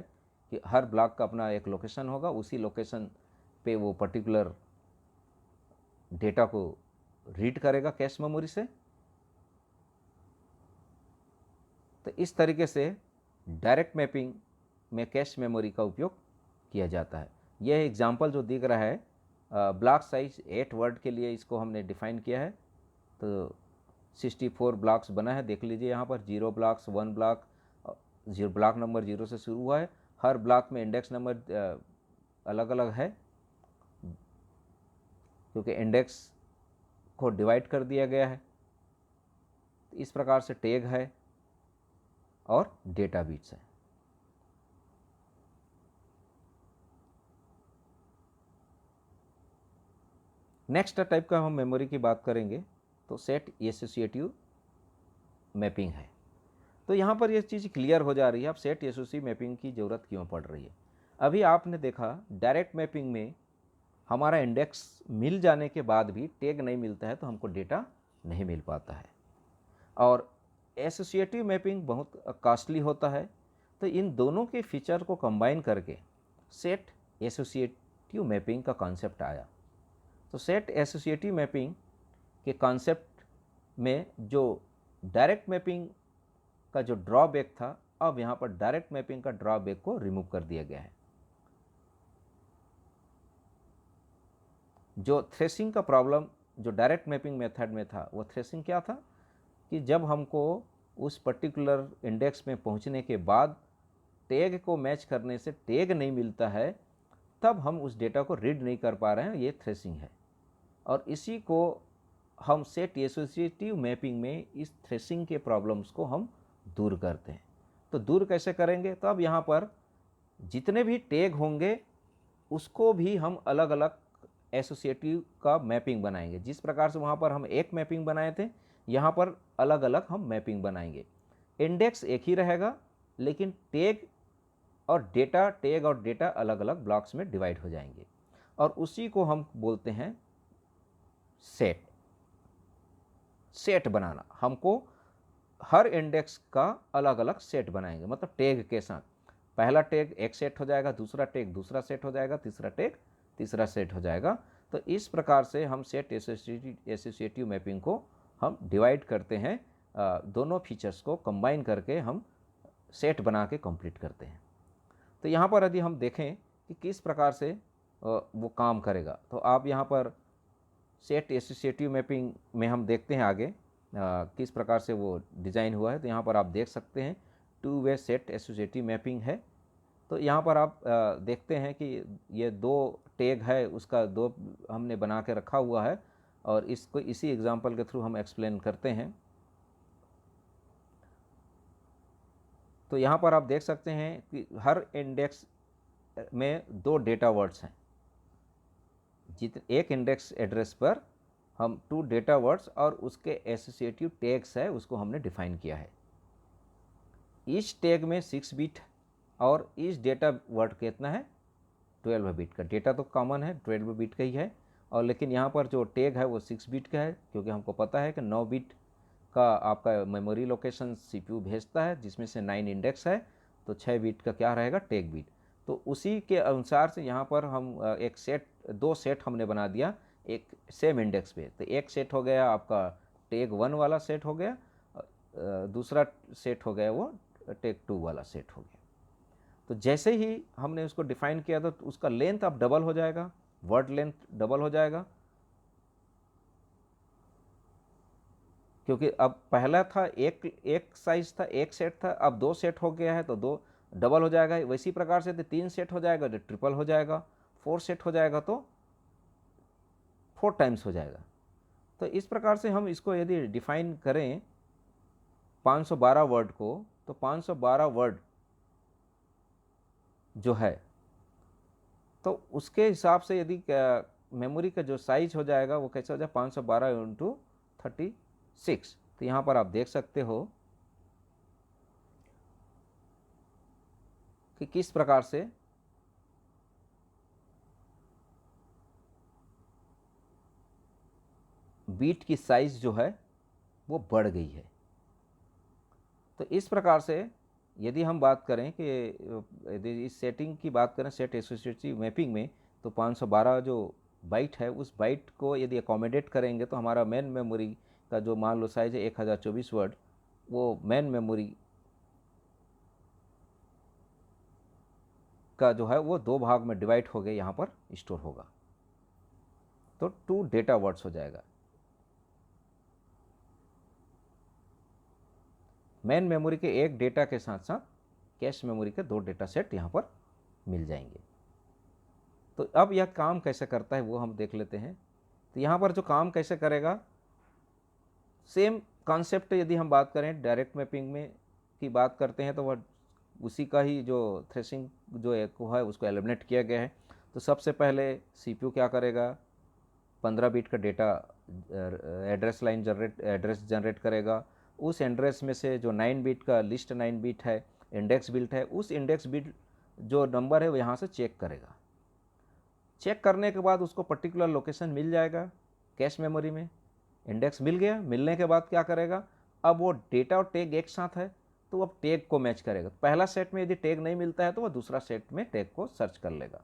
कि हर ब्लॉक का अपना एक लोकेशन होगा, उसी लोकेशन पे वो पर्टिकुलर डेटा को रीड करेगा कैश मेमोरी से। तो इस तरीके से डायरेक्ट मैपिंग में कैश मेमोरी का उपयोग किया जाता है। यह एग्जांपल जो दिख रहा है ब्लॉक साइज 8 वर्ड के लिए इसको हमने डिफाइन किया है। तो 64 ब्लॉक्स बना है, देख लीजिए यहाँ पर 0 ब्लॉक्स, 1 ब्लॉक, ब्लॉक नंबर 0 से शुरू हुआ है। हर ब्लॉक में इंडेक्स नंबर अलग अलग है क्योंकि इंडेक्स को डिवाइड कर दिया गया है। इस प्रकार से टैग है और डेटा बिट्स है। नेक्स्ट टाइप का हम मेमोरी की बात करेंगे तो सेट एसोसिएटिव मैपिंग है। तो यहाँ पर ये चीज़ क्लियर हो जा रही है अब सेट एसोसिएटिव मैपिंग की ज़रूरत क्यों पड़ रही है। अभी आपने देखा डायरेक्ट मैपिंग में हमारा इंडेक्स मिल जाने के बाद भी टैग नहीं मिलता है तो हमको डेटा नहीं मिल पाता है, और एसोसिएटिव मैपिंग बहुत कॉस्टली होता है। तो इन दोनों के फीचर को कंबाइन करके सेट एसोसिएटिव मैपिंग का कॉन्सेप्ट आया। तो सेट एसोसिएटिव मैपिंग के कॉन्सेप्ट में जो डायरेक्ट मैपिंग का जो ड्रॉबैक था, अब यहाँ पर डायरेक्ट मैपिंग का ड्रॉबैक को रिमूव कर दिया गया है। जो थ्रेसिंग का प्रॉब्लम जो डायरेक्ट मैपिंग मेथड में था, वो थ्रेसिंग क्या था कि जब हमको उस पर्टिकुलर इंडेक्स में पहुँचने के बाद टैग को मैच करने से टैग नहीं मिलता है, तब हम उस डेटा को रीड नहीं कर पा रहे हैं, ये थ्रेसिंग है। और इसी को हम सेट एसोसिएटिव मैपिंग में इस थ्रेसिंग के प्रॉब्लम्स को हम दूर करते हैं। तो दूर कैसे करेंगे? तो अब यहाँ पर जितने भी टैग होंगे उसको भी हम अलग अलग एसोसिएटिव का मैपिंग बनाएंगे। जिस प्रकार से वहाँ पर हम एक मैपिंग बनाए थे, यहाँ पर अलग अलग हम मैपिंग बनाएंगे। इंडेक्स एक ही रहेगा, लेकिन टैग और डेटा अलग अलग ब्लॉक्स में डिवाइड हो जाएंगे, और उसी को हम बोलते हैं सेट बनाना। हमको हर इंडेक्स का अलग अलग सेट बनाएंगे, मतलब टैग के साथ। पहला टैग एक सेट हो जाएगा, दूसरा टैग दूसरा सेट हो जाएगा, तीसरा टैग तीसरा सेट हो जाएगा। तो इस प्रकार से हम सेट एसोसिएटिव मैपिंग को हम डिवाइड करते हैं, दोनों फीचर्स को कंबाइन करके हम सेट बना के कंप्लीट करते हैं। तो यहाँ पर यदि हम देखें कि किस प्रकार से वो काम करेगा, तो आप यहाँ पर सेट एसोसिएटिव मैपिंग में हम देखते हैं आगे किस प्रकार से वो डिज़ाइन हुआ है। तो यहाँ पर आप देख सकते हैं 2 वे सेट एसोसिएटिव मैपिंग है। तो यहाँ पर आप देखते हैं कि ये 2 टैग है, उसका 2 हमने बना के रखा हुआ है, और इसको इसी एग्जांपल के थ्रू हम एक्सप्लेन करते हैं। तो यहाँ पर आप देख सकते हैं कि हर इंडेक्स में 2 डेटा वर्ड्स हैं। एक इंडेक्स एड्रेस पर हम 2 डेटा वर्ड्स और उसके एसोसिएटिव टैग्स है, उसको हमने डिफाइन किया है। ईच टैग में 6 बिट और ईच डेटा वर्ड कितना है 12 बिट का। डेटा तो कॉमन है, 12 बिट का ही है, और लेकिन यहाँ पर जो टैग है वो 6 बिट का है, क्योंकि हमको पता है कि 9 बिट का आपका मेमोरी लोकेशन सीपीयू भेजता है, जिसमें से 9 इंडेक्स है, तो 6 बिट का क्या रहेगा टैग बिट। तो उसी के अनुसार से यहाँ पर हम एक सेट 2 सेट हमने बना दिया एक सेम इंडेक्स पे। तो एक सेट हो गया आपका टैग 1 वाला सेट हो गया, दूसरा सेट हो गया वो टैग 2 वाला सेट हो गया। तो जैसे ही हमने उसको डिफाइन किया तो उसका लेंथ अब डबल हो जाएगा, वर्ड लेंथ डबल हो जाएगा, क्योंकि अब पहला था एक साइज था, एक सेट था, अब 2 सेट हो गया है तो 2 डबल हो जाएगा। वैसी प्रकार से 3 सेट हो जाएगा तो ट्रिपल हो जाएगा, 4 सेट हो जाएगा तो 4 टाइम्स हो जाएगा। तो इस प्रकार से हम इसको यदि डिफाइन करें 512 वर्ड को, तो 512 वर्ड जो है, तो उसके हिसाब से यदि मेमोरी का जो साइज हो जाएगा वो कैसे हो जाए 512 इंटू 36। तो यहाँ पर आप देख सकते हो कि किस प्रकार से बीट की साइज जो है वो बढ़ गई है। तो इस प्रकार से यदि हम बात करें कि यदि इस सेटिंग की बात करें सेट एसोसिएटिव मैपिंग में, तो 512 जो बाइट है उस बाइट को यदि अकोमोडेट करेंगे तो हमारा मेन मेमोरी का जो मान लो साइज है 1024 वर्ड, वो मेन मेमोरी का जो है वो 2 भाग में डिवाइड हो गए यहाँ पर स्टोर होगा, तो 2 डेटा वर्ड्स हो जाएगा। मेन मेमोरी के एक डेटा के साथ साथ कैश मेमोरी के 2 डेटा सेट यहाँ पर मिल जाएंगे। तो अब यह काम कैसे करता है वो हम देख लेते हैं। तो यहाँ पर जो काम कैसे करेगा, सेम कॉन्सेप्ट यदि हम बात करें डायरेक्ट मैपिंग में की बात करते हैं, तो वह उसी का ही जो थ्रेसिंग जो एक है उसको एलिमिनेट किया गया है। तो सबसे पहले सीपीयू क्या करेगा, 15 बिट का डेटा एड्रेस जनरेट करेगा। उस एड्रेस में से जो 9 बिट का लिस्ट 9 बिट है इंडेक्स बिट है, उस इंडेक्स बिट जो नंबर है वो यहाँ से चेक करेगा। चेक करने के बाद उसको पर्टिकुलर लोकेशन मिल जाएगा कैश मेमोरी में, इंडेक्स मिल गया। मिलने के बाद क्या करेगा, अब वो डेटा और टैग एक साथ है तो अब टैग को मैच करेगा। पहला सेट में यदि टैग नहीं मिलता है तो वह दूसरा सेट में टैग को सर्च कर लेगा।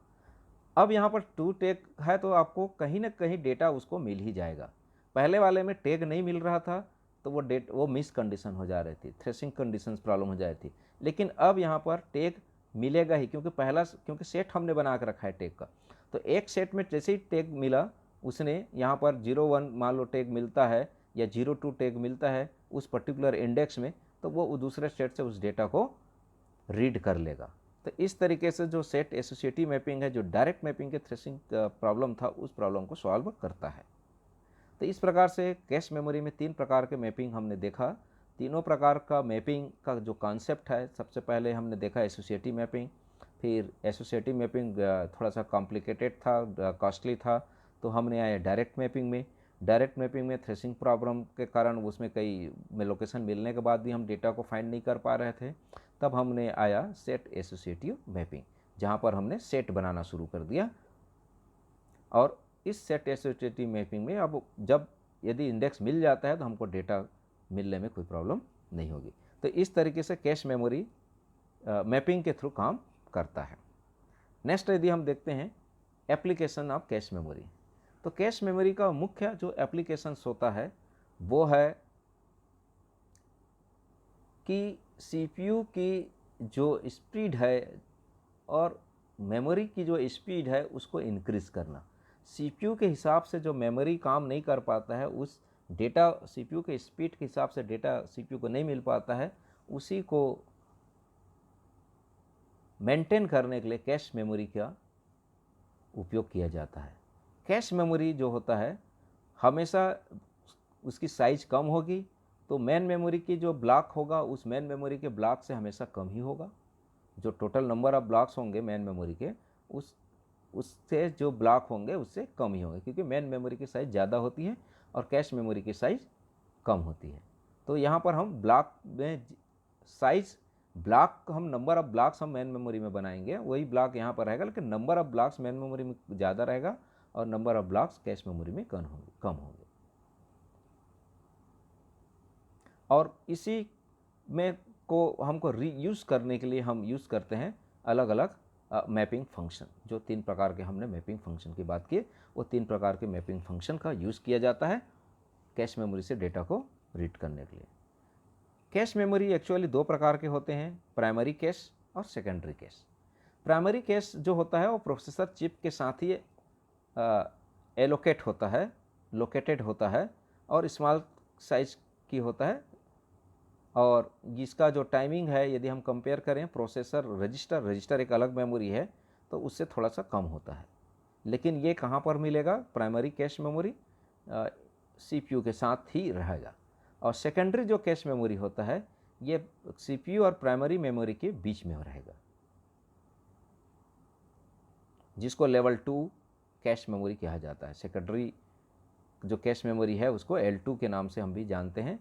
अब यहाँ पर 2 टैग है तो आपको कहीं ना कहीं डेटा उसको मिल ही जाएगा। पहले वाले में टैग नहीं मिल रहा था तो वो मिस कंडीशन हो जा रही थी, थ्रेसिंग कंडीशन प्रॉब्लम हो जा रही थी। लेकिन अब यहाँ पर टैग मिलेगा ही, क्योंकि सेट हमने बना कर रखा है टैग का। तो एक सेट में जैसे ही टैग मिला, उसने यहाँ पर 01 मान लो टैग मिलता है या 02 टैग मिलता है उस पर्टिकुलर इंडेक्स में, तो वो दूसरे सेट से उस डेटा को रीड कर लेगा। तो इस तरीके से जो सेट एसोसिएटिव मैपिंग है, जो डायरेक्ट मैपिंग के थ्रेशिंग प्रॉब्लम था, उस प्रॉब्लम को सॉल्व करता है। तो इस प्रकार से कैश मेमोरी में 3 प्रकार के मैपिंग हमने देखा। तीनों प्रकार का मैपिंग का जो कॉन्सेप्ट है, सबसे पहले हमने देखा एसोसिएटिव मैपिंग। फिर एसोसिएटिव मैपिंग थोड़ा सा कॉम्प्लिकेटेड था, कॉस्टली था, तो हमने आया डायरेक्ट मैपिंग में। डायरेक्ट मैपिंग में थ्रेशिंग प्रॉब्लम के कारण उसमें कई में लोकेशन मिलने के बाद भी हम डेटा को फाइंड नहीं कर पा रहे थे। तब हमने आया सेट एसोसिएटिव मैपिंग, जहाँ पर हमने सेट बनाना शुरू कर दिया। और इस सेट एसोसिएटिव मैपिंग में अब जब यदि इंडेक्स मिल जाता है तो हमको डेटा मिलने में कोई प्रॉब्लम नहीं होगी। तो इस तरीके से कैश मेमोरी मैपिंग के थ्रू काम करता है। नेक्स्ट यदि हम देखते हैं एप्लीकेशन ऑफ कैश मेमोरी, तो कैश मेमोरी का मुख्य जो एप्लीकेशंस होता है वो है कि सीपीयू की जो स्पीड है और मेमोरी की जो स्पीड है उसको इंक्रीज़ करना। सीपीयू के हिसाब से जो मेमोरी काम नहीं कर पाता है, उस डेटा सीपीयू के स्पीड के हिसाब से डेटा सीपीयू को नहीं मिल पाता है, उसी को मेंटेन करने के लिए कैश मेमोरी का उपयोग किया जाता है। कैश मेमोरी जो होता है हमेशा उसकी साइज कम होगी, तो मेन मेमोरी की जो ब्लॉक होगा उस मेन मेमोरी के ब्लॉक से हमेशा कम ही होगा। जो टोटल नंबर ऑफ ब्लॉक्स होंगे मेन मेमोरी के, उससे जो ब्लॉक होंगे उससे कम ही होंगे, क्योंकि मेन मेमोरी की साइज़ ज़्यादा होती है और कैश मेमोरी की साइज़ कम होती है। तो यहाँ पर हम ब्लॉक में साइज़, ब्लॉक हम नंबर ऑफ ब्लॉक्स हम मेन मेमोरी में बनाएंगे, वही ब्लॉक यहाँ पर रहेगा, लेकिन number of blocks main memory में ज़्यादा रहेगा और number of blocks cash memory में कम होंगे। और इसी में को हमको रीयूज़ करने के लिए हम यूज़ करते हैं अलग अलग मैपिंग फंक्शन। जो 3 प्रकार के हमने मैपिंग फंक्शन की बात की, वो 3 प्रकार के मैपिंग फंक्शन का यूज़ किया जाता है कैश मेमोरी से डेटा को रीड करने के लिए। कैश मेमोरी एक्चुअली 2 प्रकार के होते हैं, प्राइमरी कैश और सेकेंडरी कैश। प्राइमरी कैश जो होता है वो प्रोसेसर चिप के साथ ही एलोकेट होता है, लोकेटेड होता है और स्मॉल साइज की होता है, और जिसका जो टाइमिंग है यदि हम कंपेयर करें प्रोसेसर रजिस्टर एक अलग मेमोरी है तो उससे थोड़ा सा कम होता है। लेकिन ये कहाँ पर मिलेगा? प्राइमरी कैश मेमोरी सीपीयू के साथ ही रहेगा। और सेकेंडरी जो कैश मेमोरी होता है ये सीपीयू और प्राइमरी मेमोरी के बीच में रहेगा, जिसको लेवल 2 कैश मेमोरी कहा जाता है। सेकेंडरी जो कैश मेमोरी है उसको L2 के नाम से हम भी जानते हैं,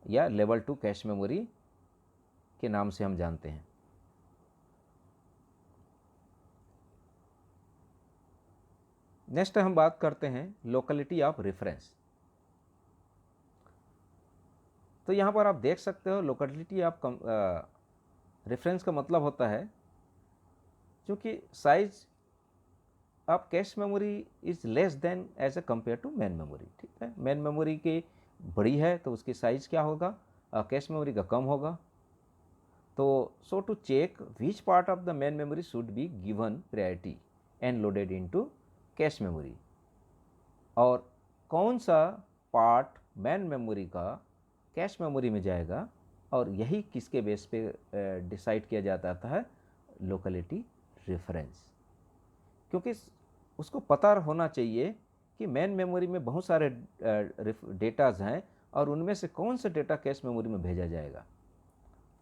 या लेवल 2 कैश मेमोरी के नाम से हम जानते हैं। नेक्स्ट हम बात करते हैं लोकेलिटी ऑफ रेफरेंस। तो यहाँ पर आप देख सकते हो लोकेलिटी ऑफ रेफरेंस का मतलब होता है क्योंकि size of cache memory is less than as a compare to main memory. ठीक है, मेन मेमोरी की बड़ी है तो उसकी साइज क्या होगा, कैश मेमोरी का कम होगा। तो so to check which part of the main memory should be given priority and loaded into cache memory, और कौन सा पार्ट मेन मेमोरी का कैश मेमोरी में जाएगा, और यही किसके बेस पे डिसाइड किया जाता है, लोकेलिटी रेफरेंस। क्योंकि उसको पता होना चाहिए कि मेन मेमोरी में बहुत सारे डेटाज हैं और उनमें से कौन सा डेटा कैश मेमोरी में भेजा जाएगा।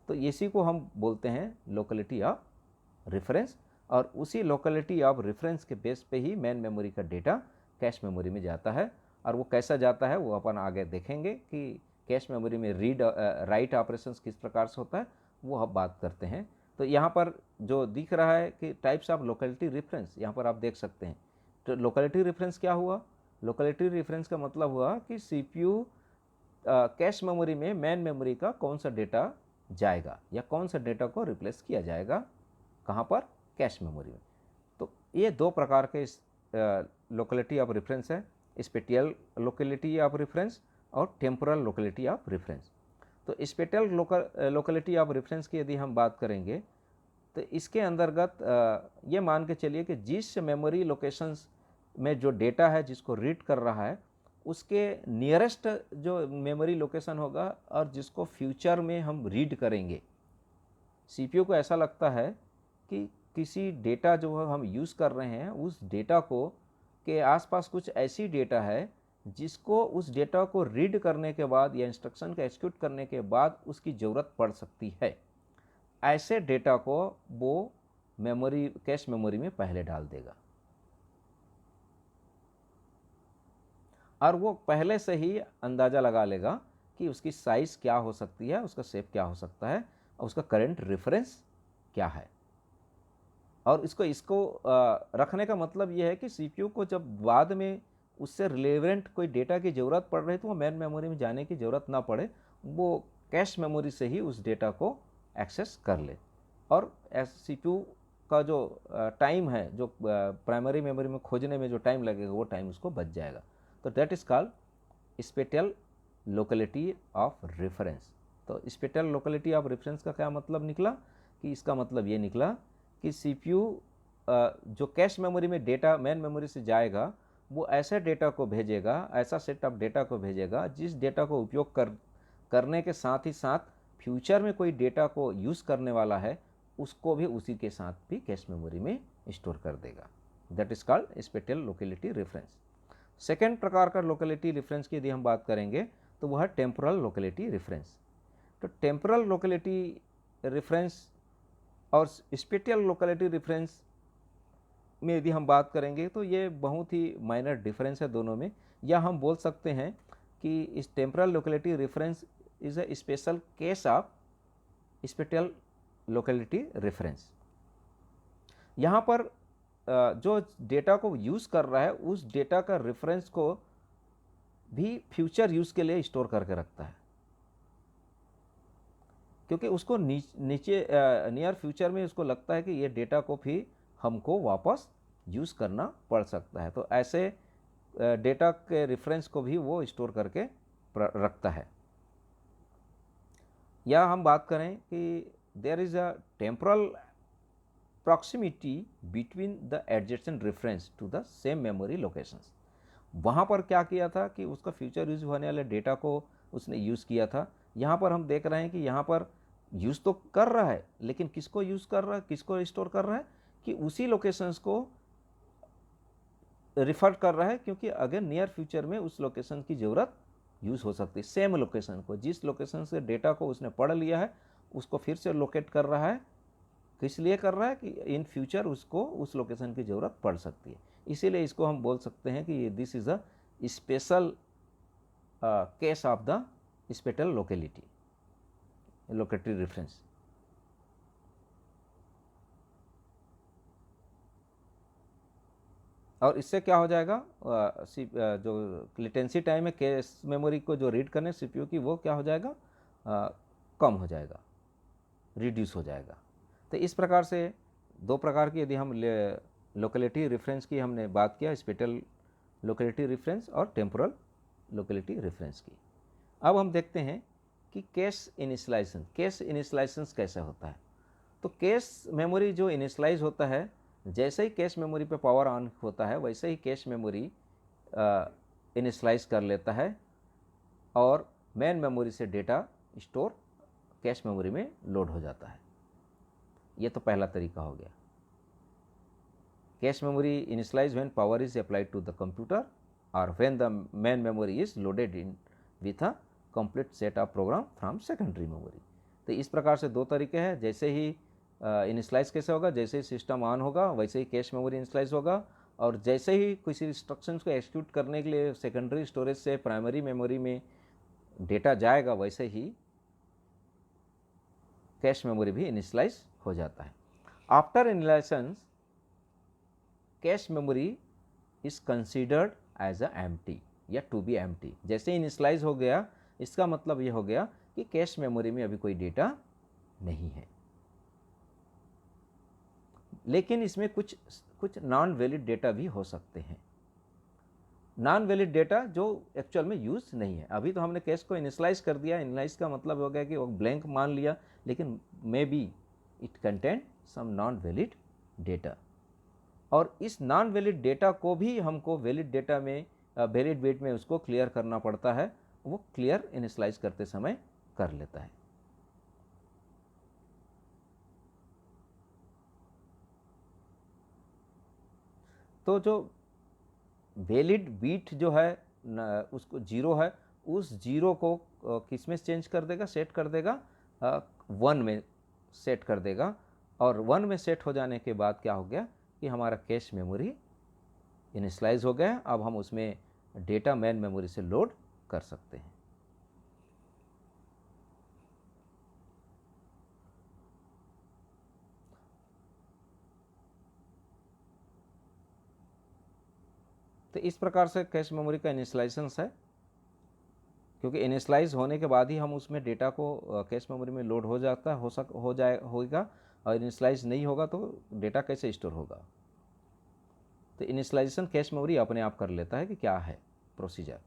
तो इसी को हम बोलते हैं लोकेलिटी ऑफ रेफरेंस, और उसी लोकेलिटी ऑफ रेफरेंस के बेस पे ही मेन मेमोरी का डेटा कैश मेमोरी में जाता है। और वो कैसा जाता है वो अपन आगे देखेंगे कि कैश मेमोरी में रीड राइट ऑपरेशंस किस प्रकार से होता है, वो हम बात करते हैं। तो यहाँ पर जो दिख रहा है कि टाइप्स ऑफ लोकेलिटी रेफरेंस, यहाँ पर आप देख सकते हैं। तो लोकेलिटी रेफरेंस क्या हुआ? लोकेलिटी रेफरेंस का मतलब हुआ कि सीपीयू कैश मेमोरी में मेन मेमोरी का कौन सा डेटा जाएगा या कौन सा डेटा को रिप्लेस किया जाएगा, कहाँ पर, कैश मेमोरी में। तो ये 2 प्रकार के लोकेलिटी ऑफ रेफरेंस है, स्पेटियल लोकेलिटी ऑफ रेफरेंस और टेम्पोरल लोकेलिटी ऑफ रेफरेंस। तो स्पेटियल लोकेलिटी ऑफ रेफरेंस की यदि हम बात करेंगे तो इसके अंतर्गत ये मान के चलिए कि जिस मेमोरी लोकेशंस में जो डेटा है जिसको रीड कर रहा है उसके नियरेस्ट जो मेमोरी लोकेशन होगा और जिसको फ्यूचर में हम रीड करेंगे, सीपीयू को ऐसा लगता है कि किसी डेटा जो हम यूज़ कर रहे हैं उस डेटा को के आसपास कुछ ऐसी डेटा है जिसको उस डेटा को रीड करने के बाद या इंस्ट्रक्शन को एक्सिक्यूट करने के बाद उसकी ज़रूरत पड़ सकती है। ऐसे डेटा को वो मेमोरी कैश मेमोरी में पहले डाल देगा और वो पहले से ही अंदाज़ा लगा लेगा कि उसकी साइज़ क्या हो सकती है, उसका शेप क्या हो सकता है और उसका करंट रेफरेंस क्या है। और इसको रखने का मतलब ये है कि सीपीयू को जब बाद में उससे रिलेवेंट कोई डेटा की ज़रूरत पड़ रही है तो वो मेन मेमोरी में जाने की ज़रूरत ना पड़े, वो कैश मेमोरी से ही उस डेटा को एक्सेस कर ले। और सीपीयू का जो टाइम है, जो प्राइमरी मेमोरी में खोजने में जो टाइम लगेगा वो टाइम उसको बच जाएगा। तो that is called spatial locality of reference. तो स्पेटियल लोकेलिटी ऑफ रेफरेंस का क्या मतलब निकला कि इसका मतलब ये निकला कि सीपीयू जो कैश मेमोरी में डेटा मेन मेमोरी से जाएगा वो ऐसे डेटा को भेजेगा, ऐसा सेट ऑफ डेटा को भेजेगा जिस डेटा को उपयोग करने के साथ ही साथ फ्यूचर में कोई डेटा को यूज़ करने वाला है उसको भी उसी के साथ भी कैश मेमोरी में स्टोर कर देगा। That is called spatial locality reference. Second प्रकार का लोकेलिटी रेफरेंस की यदि हम बात करेंगे तो वह है टेम्पोरल लोकेलिटी रेफरेंस। तो टेम्पोरल लोकेलिटी रेफरेंस और स्पेटियल लोकेलिटी रेफरेंस में यदि हम बात करेंगे तो ये बहुत ही माइनर डिफरेंस है दोनों में, या हम बोल सकते हैं कि इस temporal locality reference is a special case of spatial locality reference. यहाँ पर जो डेटा को यूज़ कर रहा है उस डेटा का रेफरेंस को भी फ्यूचर यूज़ के लिए स्टोर करके रखता है, क्योंकि उसको नीचे नियर फ्यूचर में उसको लगता है कि ये डेटा को भी हमको वापस यूज़ करना पड़ सकता है, तो ऐसे डेटा के रेफरेंस को भी वो स्टोर करके रखता है। या हम बात करें कि there is a temporal proximity between the adjacent reference to the same memory locations। वहाँ पर क्या किया था कि उसका फ्यूचर यूज होने वाले डेटा को उसने यूज़ किया था। यहाँ पर हम देख रहे हैं कि यहाँ पर यूज़ तो कर रहा है लेकिन किसको यूज़ कर रहा है, किसको स्टोर कर रहा है कि उसी लोकेशंस को रिफ़र कर रहा है, क्योंकि अगर नियर फ्यूचर में उस लोकेशन की ज़रूरत यूज़ हो सकती है। सेम लोकेशन को, जिस लोकेशन से डेटा को उसने पढ़ लिया है उसको फिर से लोकेट कर रहा है। किस लिए कर रहा है कि इन फ्यूचर उसको उस लोकेशन की ज़रूरत पड़ सकती है। इसीलिए इसको हम बोल सकते हैं कि this is a special case of the spatial locality reference. और इससे क्या हो जाएगा, जो लेटेंसी टाइम है कैश मेमोरी को जो रीड करने सीपीयू की, वो क्या हो जाएगा, कम हो जाएगा, रिड्यूस हो जाएगा। तो इस प्रकार से दो प्रकार की यदि हम लोकेलिटी रेफरेंस की हमने बात किया, स्पेटियल लोकेलिटी रेफरेंस और टेम्पोरल लोकेलिटी रेफरेंस की। अब हम देखते हैं कि कैश इनिशियलाइजेशन कैसे होता है। तो कैश मेमोरी जो इनिशियलाइज होता है, जैसे ही कैश मेमोरी पे पावर ऑन होता है वैसे ही कैश मेमोरी इनिशियलाइज कर लेता है और मेन मेमोरी से डेटा स्टोर कैश मेमोरी में लोड हो जाता है। ये तो पहला तरीका हो गया। Cache memory initialize when power is applied to the computer और when the main memory is loaded in with a complete set of program from secondary memory. तो इस प्रकार से दो तरीके हैं। जैसे ही इनिशियलाइज कैसे होगा, जैसे ही सिस्टम ऑन होगा वैसे ही कैश मेमोरी इनिशियलाइज होगा, और जैसे ही किसी इंस्ट्रक्शंस को एक्सिक्यूट करने के लिए सेकेंडरी स्टोरेज से प्राइमरी मेमोरी में डेटा जाएगा वैसे ही कैश मेमोरी भी इनिशियलाइज हो जाता है। After initialization cache memory is considered as a empty या टू बी एम्प्टी। जैसे इनिशियलाइज हो गया इसका मतलब ये हो गया कि कैश मेमोरी में अभी कोई डेटा नहीं है। लेकिन इसमें कुछ नॉन वैलिड डेटा भी हो सकते हैं। नॉन वैलिड डेटा जो एक्चुअल में यूज़ नहीं है। अभी तो हमने कैश को इनिशियलाइज कर दिया, इनिशियलाइज का मतलब हो गया कि वो ब्लैंक मान लिया, लेकिन may be it contain some non valid data, और इस नॉन वैलिड डेटा को भी हमको वैलिड डेटा में वैलिड वेट में उसको क्लियर करना पड़ता है। वो क्लियर इनिशियलाइज करते समय कर लेता है। तो जो वैलिड बीट जो है उसको 0 है, उस 0 को किस में चेंज कर देगा, सेट कर देगा 1 में सेट कर देगा। और 1 में सेट हो जाने के बाद क्या हो गया कि हमारा कैश मेमोरी इनिशियलाइज हो गया। अब हम उसमें डेटा मेन मेमोरी से लोड कर सकते हैं। तो इस प्रकार से कैश मेमोरी का इनिशियलाइजेशन है, क्योंकि इनिशियलाइज होने के बाद ही हम उसमें डेटा को कैश मेमोरी में लोड हो जाता होगा, और इनिशियलाइज नहीं होगा तो डेटा कैसे स्टोर होगा। तो इनिशियलाइजेशन कैश मेमोरी अपने आप कर लेता है कि क्या है प्रोसीजर।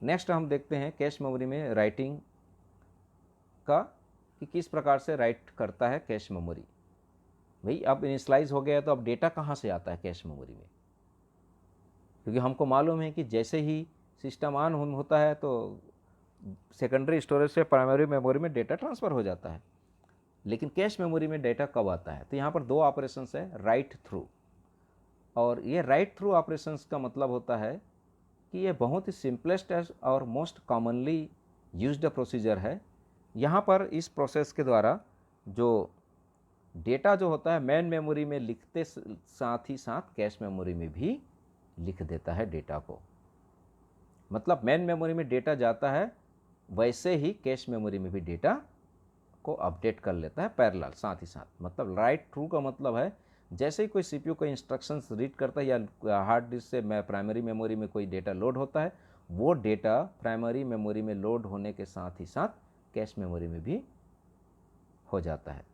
नेक्स्ट हम देखते हैं कैश मेमोरी में राइटिंग का, कि किस प्रकार से राइट करता है कैश मेमोरी। भाई अब इनिशियलाइज हो गया तो अब डेटा कहाँ से आता है कैश मेमोरी में, क्योंकि हमको मालूम है कि जैसे ही सिस्टम ऑन होता है तो सेकेंडरी स्टोरेज से प्राइमरी मेमोरी में डेटा ट्रांसफ़र हो जाता है। लेकिन कैश मेमोरी में डेटा कब आता है, तो यहाँ पर 2 ऑपरेशंस है, राइट थ्रू। और ये राइट थ्रू ऑपरेशंस का मतलब होता है कि ये बहुत ही सिंपलेस्ट और मोस्ट कॉमनली यूज्ड प्रोसीजर है। यहाँ पर इस प्रोसेस के द्वारा जो डेटा जो होता है मेन मेमोरी में लिखते साथ ही साथ कैश मेमोरी में भी लिख देता है डेटा को। मतलब मेन मेमोरी में डेटा जाता है, वैसे ही कैश मेमोरी में भी डेटा को अपडेट कर लेता है पैरेलल साथ ही साथ। मतलब राइट थ्रू का मतलब है जैसे ही कोई सीपीयू को इंस्ट्रक्शंस रीड करता है या हार्ड डिस्क से प्राइमरी मेमोरी में कोई डेटा लोड होता है, वो डेटा प्राइमरी मेमोरी में लोड होने के साथ ही साथ कैश मेमोरी में भी हो जाता है।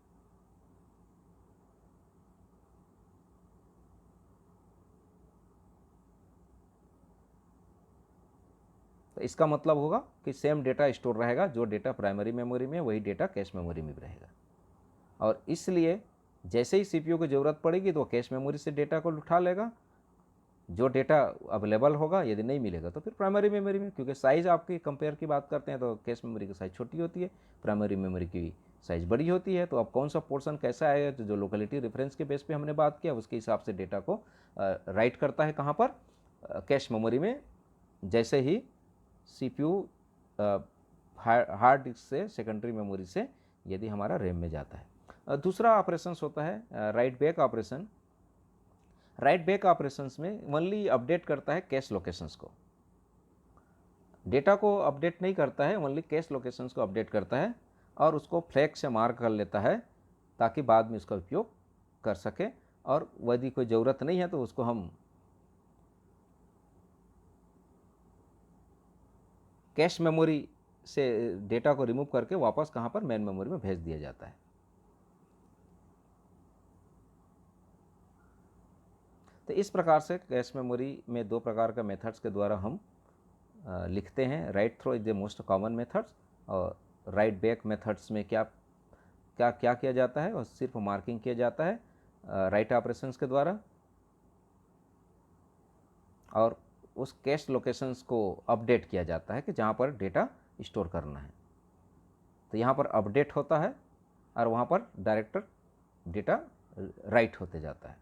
तो इसका मतलब होगा कि सेम डेटा स्टोर रहेगा, जो डेटा प्राइमरी मेमोरी में वही डेटा कैश मेमोरी में भी रहेगा। और इसलिए जैसे ही सीपीयू को ज़रूरत पड़ेगी तो कैश मेमोरी से डेटा को उठा लेगा, जो डेटा अवेलेबल होगा, यदि नहीं मिलेगा तो फिर प्राइमरी मेमोरी में, क्योंकि साइज़ आपकी कंपेयर की बात करते हैं तो कैश मेमोरी की साइज़ छोटी होती है, प्राइमरी मेमोरी की साइज़ बड़ी होती है। तो अब कौन सा पोर्शन कैसा आएगा, तो जो लोकेलिटी रेफरेंस के बेस पे हमने बात किया उसके हिसाब से डेटा को राइट करता है कहाँ पर, कैश मेमोरी में, जैसे ही सीपीयू हार्ड डिस्क से सेकेंडरी मेमोरी से यदि हमारा रैम में जाता है। दूसरा ऑपरेशन होता है right back operation. Right back operations में ओनली अपडेट करता है कैश लोकेशंस को, डेटा को अपडेट नहीं करता है, ओनली कैश लोकेशंस को अपडेट करता है और उसको फ्लैग से मार्क कर लेता है ताकि बाद में उसका उपयोग कर सके। और यदि कोई ज़रूरत नहीं है तो उसको हम कैश मेमोरी से डेटा को रिमूव करके वापस कहाँ पर, मेन मेमोरी में भेज दिया जाता है। तो इस प्रकार से कैश मेमोरी में 2 प्रकार का मेथड्स के द्वारा हम लिखते हैं। Right through is the most common methods, और राइट बैक मेथड्स में क्या क्या क्या किया जाता है, और सिर्फ मार्किंग किया जाता है राइट ऑपरेशंस के द्वारा, और उस कैश लोकेशंस को अपडेट किया जाता है कि जहाँ पर डेटा स्टोर करना है। तो यहाँ पर अपडेट होता है और वहाँ पर डायरेक्ट डेटा राइट होते जाता है।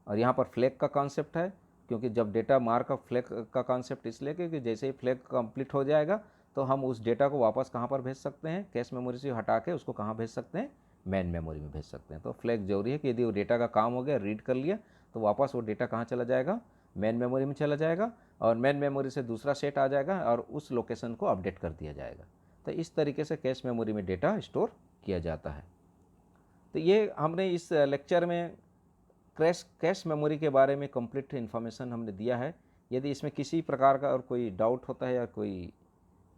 और यहाँ पर फ्लैग का कॉन्सेप्ट है, क्योंकि जब डेटा मार्क ऑफ फ्लैग का कॉन्सेप्ट इसलिए क्योंकि जैसे ही फ्लैग कंप्लीट हो जाएगा तो हम उस डेटा को वापस कहाँ पर भेज सकते हैं, कैश मेमोरी से हटा के उसको कहाँ भेज सकते हैं, मेन मेमोरी में भेज सकते हैं। तो फ्लैग जरूरी है कि यदि वो डेटा का काम हो गया, रीड कर लिया, तो वापस वो डेटा कहाँ चला जाएगा, मेन मेमोरी में चला जाएगा, और मेन मेमोरी से दूसरा सेट आ जाएगा और उस लोकेशन को अपडेट कर दिया जाएगा। तो इस तरीके से कैश मेमोरी में डेटा स्टोर किया जाता है। तो ये हमने इस लेक्चर में कैश मेमोरी के बारे में कंप्लीट इन्फॉर्मेशन हमने दिया है। यदि इसमें किसी प्रकार का और कोई डाउट होता है या कोई,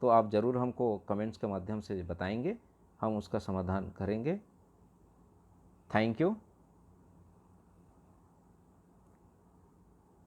तो आप ज़रूर हमको कमेंट्स के माध्यम से बताएंगे, हम उसका समाधान करेंगे। Thank you.